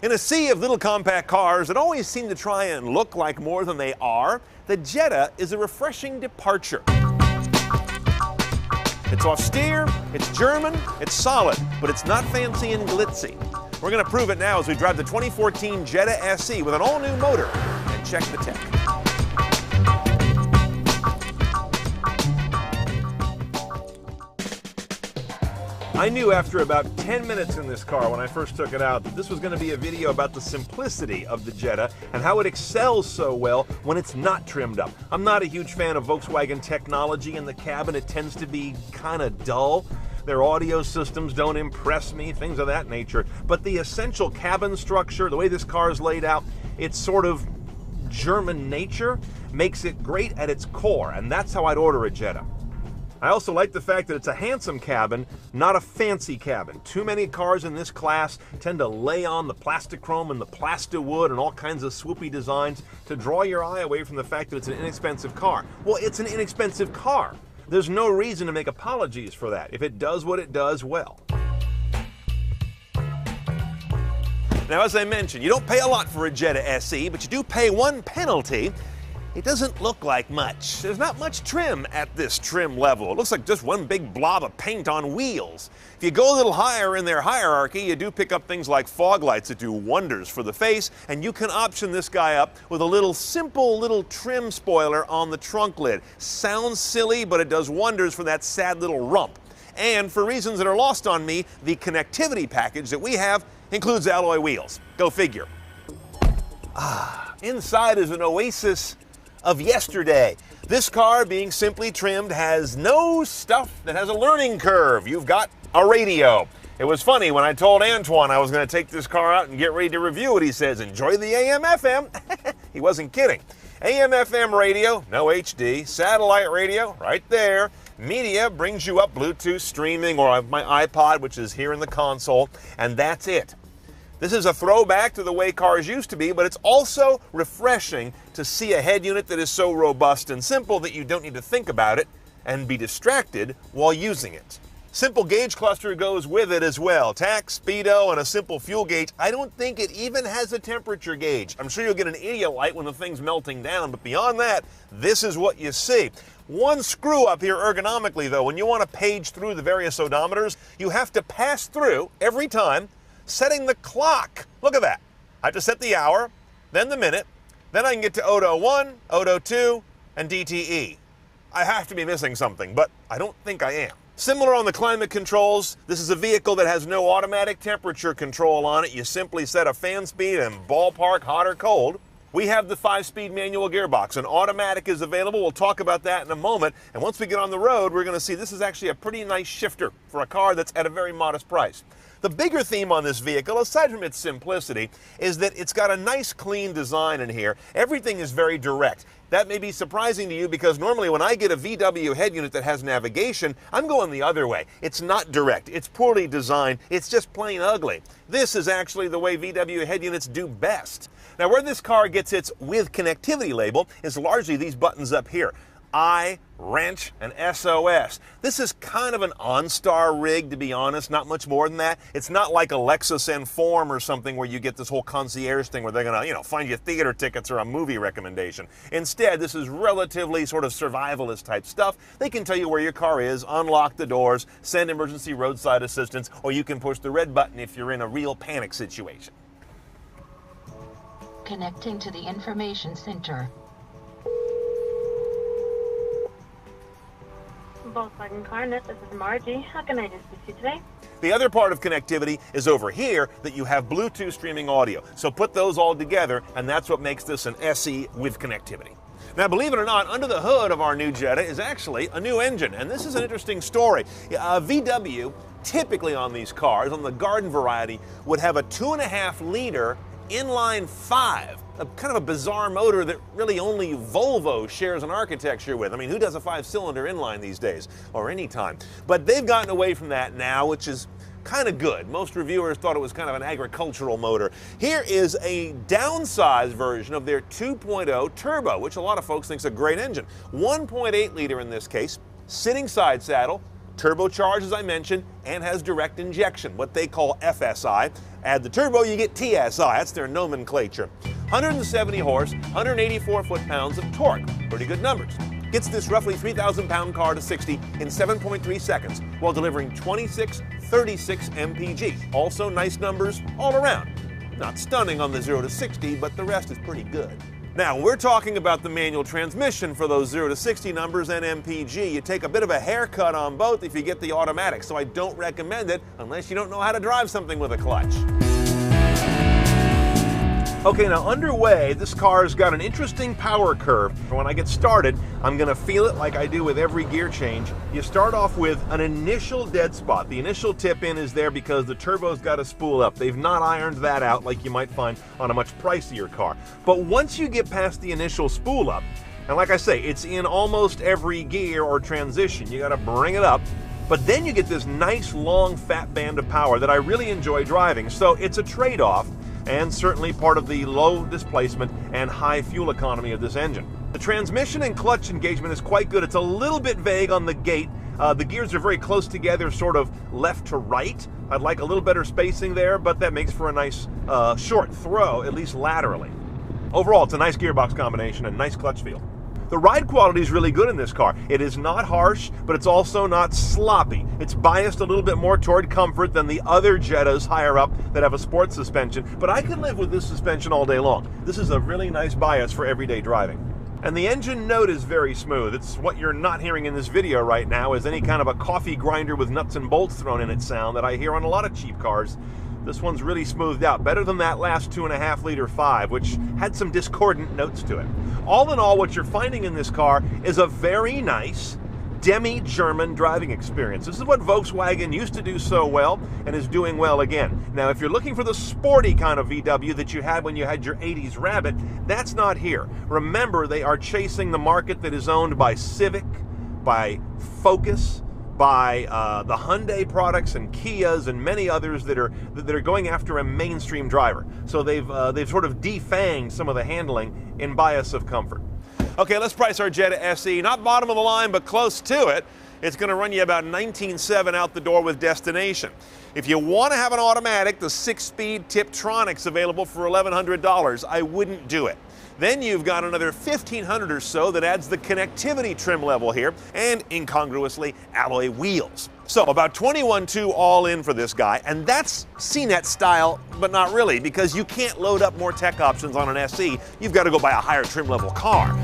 In a sea of little compact cars that always seem to try and look like more than they are, the Jetta is a refreshing departure. It's austere, it's German, it's solid, but it's not fancy and glitzy. We're going to prove it now as we drive the 2014 Jetta SE with an all-new motor and check the tech. I knew after about 10 minutes in this car when I first took it out that this was going to be a video about the simplicity of the Jetta and how it excels so well when it's not trimmed up. I'm not a huge fan of Volkswagen technology in the cabin. It tends to be kind of dull. Their audio systems don't impress me, things of that nature. But the essential cabin structure, the way this car is laid out, its sort of German nature makes it great at its core, and that's how I'd order a Jetta. I also like the fact that it's a handsome cabin, not a fancy cabin. Too many cars in this class tend to lay on the plastic chrome and the plastiwood and all kinds of swoopy designs to draw your eye away from the fact that it's an inexpensive car. Well, it's an inexpensive car. There's no reason to make apologies for that if it does what it does well. Now, as I mentioned, you don't pay a lot for a Jetta SE, but you do pay one penalty. It doesn't look like much. There's not much trim at this trim level. It looks like just one big blob of paint on wheels. If you go a little higher in their hierarchy, you do pick up things like fog lights that do wonders for the face, and you can option this guy up with a simple little trim spoiler on the trunk lid. Sounds silly, but it does wonders for that sad little rump. And for reasons that are lost on me, the connectivity package that we have includes alloy wheels. Go figure. Inside is an oasis of yesterday. This car, being simply trimmed, has no stuff that has a learning curve. You've got a radio. It was funny when I told Antoine I was going to take this car out and get ready to review it. He says, enjoy the AM/FM. He wasn't kidding. AM/FM radio, no HD. Satellite radio, right there. Media brings you up Bluetooth streaming, or my iPod, which is here in the console, and that's it. This is a throwback to the way cars used to be, but it's also refreshing to see a head unit that is so robust and simple that you don't need to think about it and be distracted while using it. Simple gauge cluster goes with it as well. Tax, speedo, and a simple fuel gauge. I don't think it even has a temperature gauge. I'm sure you'll get an idiot light when the thing's melting down, but beyond that, this is what you see. One screw up here ergonomically, though. When you want to page through the various odometers, you have to pass through every time setting the clock. Look at that. I have to set the hour, then the minute, then I can get to Odo 1, Odo 2, and DTE. I have to be missing something, but I don't think I am. Similar on the climate controls, this is a vehicle that has no automatic temperature control on it. You simply set a fan speed and ballpark hot or cold. We have the 5-speed manual gearbox. An automatic is available. We'll talk about that in a moment. And once we get on the road, we're going to see this is actually a pretty nice shifter for a car that's at a very modest price. The bigger theme on this vehicle, aside from its simplicity, is that it's got a nice clean design in here. Everything is very direct. That may be surprising to you because normally when I get a VW head unit that has navigation, I'm going the other way. It's not direct. It's poorly designed. It's just plain ugly. This is actually the way VW head units do best. Now, where this car gets its with connectivity label is largely these buttons up here. I, wrench, and SOS. This is kind of an OnStar rig, to be honest, not much more than that. It's not like a Lexus Inform or something where you get this whole concierge thing where they're going to, find you theater tickets or a movie recommendation. Instead, this is relatively sort of survivalist type stuff. They can tell you where your car is, unlock the doors, send emergency roadside assistance, or you can push the red button if you're in a real panic situation. Connecting to the information center. Volkswagen CarNet, this is Margie. How can I assist you today? The other part of connectivity is over here that you have Bluetooth streaming audio. So put those all together, and that's what makes this an SE with connectivity. Now, believe it or not, under the hood of our new Jetta is actually a new engine, and this is an interesting story. VW, typically on these cars, on the Garden variety, would have a 2.5-liter inline 5, kind of a bizarre motor that really only Volvo shares an architecture with. I mean, who does a 5-cylinder inline these days, or any time? But they've gotten away from that now, which is kind of good. Most reviewers thought it was kind of an agricultural motor. Here is a downsized version of their 2.0 turbo, which a lot of folks think is a great engine. 1.8 liter in this case, sitting side saddle, turbocharged, as I mentioned, and has direct injection, what they call FSI. Add the turbo, you get TSI. That's their nomenclature. 170 horse, 184 foot-pounds of torque. Pretty good numbers. Gets this roughly 3,000-pound car to 60 in 7.3 seconds while delivering 2636 mpg. Also nice numbers all around. Not stunning on the 0 to 60, but the rest is pretty good. Now, we're talking about the manual transmission for those 0 to 60 numbers and MPG. You take a bit of a haircut on both if you get the automatic, so I don't recommend it unless you don't know how to drive something with a clutch. Okay, now underway, this car's got an interesting power curve. When I get started, I'm gonna feel it like I do with every gear change. You start off with an initial dead spot. The initial tip in is there because the turbo's got to spool up. They've not ironed that out like you might find on a much pricier car. But once you get past the initial spool up, and like I say, it's in almost every gear or transition, you gotta bring it up. But then you get this nice long fat band of power that I really enjoy driving. So it's a trade-off, and certainly part of the low displacement and high fuel economy of this engine. The transmission and clutch engagement is quite good. It's a little bit vague on the gate. The gears are very close together, sort of left to right. I'd like a little better spacing there, but that makes for a nice short throw, at least laterally. Overall, it's a nice gearbox combination and nice clutch feel. The ride quality is really good in this car. It is not harsh, but it's also not sloppy. It's biased a little bit more toward comfort than the other Jettas higher up that have a sports suspension, but I can live with this suspension all day long. This is a really nice bias for everyday driving. And the engine note is very smooth. It's what you're not hearing in this video right now is any kind of a coffee grinder with nuts and bolts thrown in it sound that I hear on a lot of cheap cars. This one's really smoothed out, better than that last 2.5 liter 5, which had some discordant notes to it. All in all, what you're finding in this car is a very nice demi-German driving experience. This is what Volkswagen used to do so well and is doing well again. Now, if you're looking for the sporty kind of VW that you had when you had your 80s Rabbit, that's not here. Remember, they are chasing the market that is owned by Civic, by Focus, by the Hyundai products and Kias and many others that are going after a mainstream driver. So they've sort of defanged some of the handling in bias of comfort. Okay, let's price our Jetta SE. Not bottom of the line, but close to it. It's going to run you about $19,700 out the door with destination. If you want to have an automatic, the 6-speed Tiptronics available for $1,100, I wouldn't do it. Then you've got another $1,500 or so that adds the connectivity trim level here and, incongruously, alloy wheels. So about $21,200 all in for this guy, and that's CNET style, but not really, because you can't load up more tech options on an SE. You've got to go buy a higher trim level car.